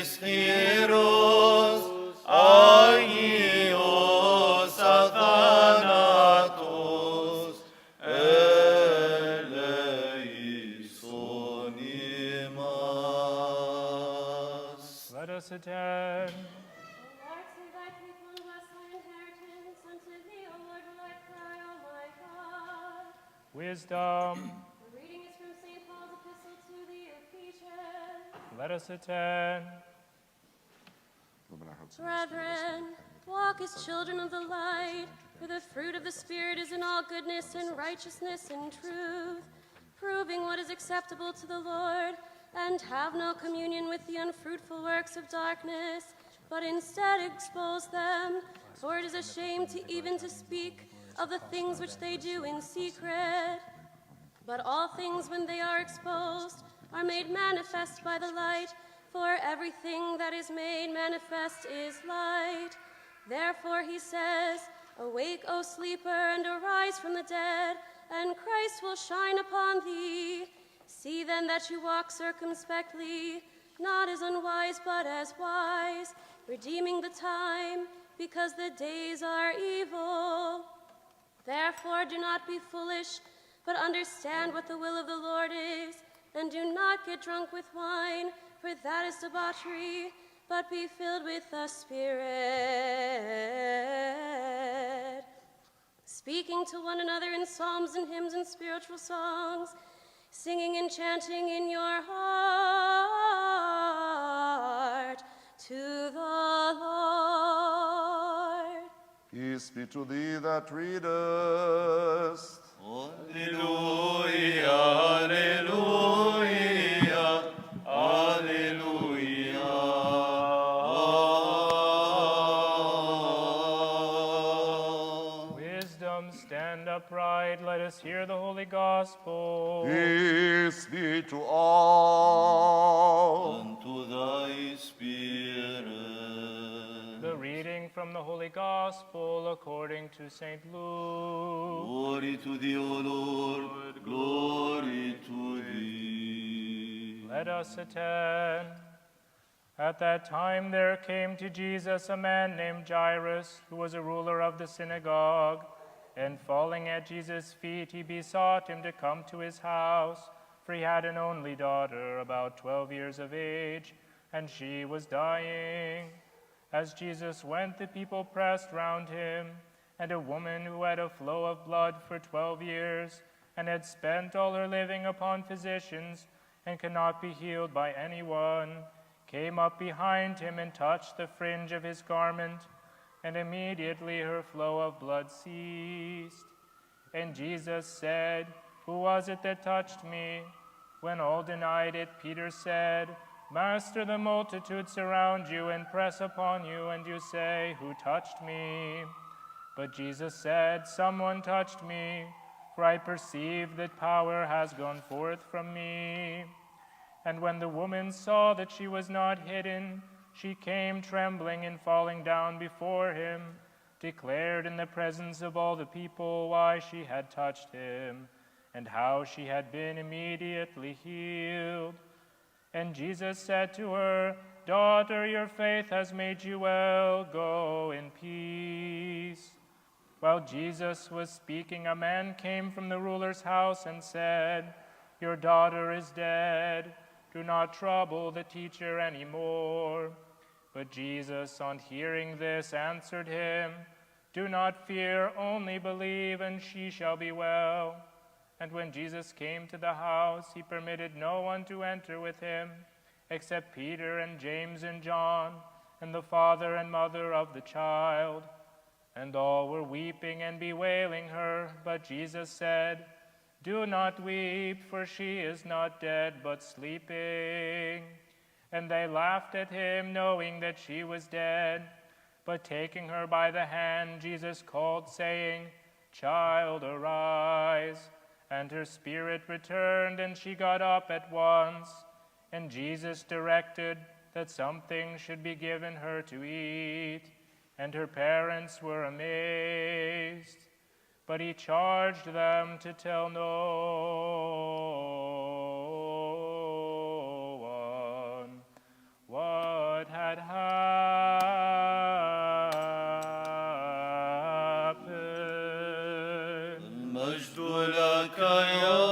Ischiros, agios athanatos, eleison imas. Let us attend. O Lord, save thy people and bless thy inheritance. Unto thee, O Lord, will I cry, O my God. Wisdom. The reading is from St. Paul's Epistle to the Ephesians. Let us attend. Brethren, walk as children of the light, for the fruit of the Spirit is in all goodness and righteousness and truth, proving what is acceptable to the Lord, and have no communion with the unfruitful works of darkness, but instead expose them, for it is a shame even to speak of the things which they do in secret. But all things, when they are exposed, are made manifest by the light, for everything that is made manifest is light. Therefore he says, Awake, O sleeper, and arise from the dead, and Christ will shine upon thee. See then that you walk circumspectly, not as unwise but as wise, redeeming the time, because the days are evil. Therefore do not be foolish, but understand what the will of the Lord is, and do not get drunk with wine, for that is debauchery, but be filled with the Spirit, speaking to one another in psalms and hymns and spiritual songs, singing and chanting in your heart to the Lord. Peace be to thee that readest. Alleluia, alleluia, alleluia. Wisdom, stand upright. Let us hear the Holy Gospel. Peace be to all. Unto thy spirit. The reading from the Holy Gospel according to St. Luke. Glory to thee, O Lord, glory to thee. Let us attend. At that time there came to Jesus a man named Jairus, who was a ruler of the synagogue, and falling at Jesus' feet, he besought him to come to his house, for he had an only daughter, about 12 years of age, and she was dying. As Jesus went, the people pressed round him, and a woman who had a flow of blood for 12 years, and had spent all her living upon physicians, and could not be healed by anyone, came up behind him and touched the fringe of his garment, and immediately her flow of blood ceased. And Jesus said, Who was it that touched me? When all denied it, Peter said, Master, the multitude surround you and press upon you, and you say, Who touched me? But Jesus said, Someone touched me, for I perceive that power has gone forth from me. And when the woman saw that she was not hidden, she came trembling and falling down before him, declared in the presence of all the people why she had touched him, and how she had been immediately healed. And Jesus said to her, Daughter, your faith has made you well. Go in peace. While Jesus was speaking, a man came from the ruler's house and said, Your daughter is dead. Do not trouble the teacher anymore. But Jesus, on hearing this, answered him, Do not fear, only believe, and she shall be well. And when Jesus came to the house, he permitted no one to enter with him, except Peter and James and John, and the father and mother of the child. And all were weeping and bewailing her. But Jesus said, Do not weep, for she is not dead, but sleeping. And they laughed at him, knowing that she was dead. But taking her by the hand, Jesus called, saying, Child, arise. And her spirit returned, and she got up at once. And Jesus directed that something should be given her to eat. And her parents were amazed. But he charged them to tell no one what مجد لك يا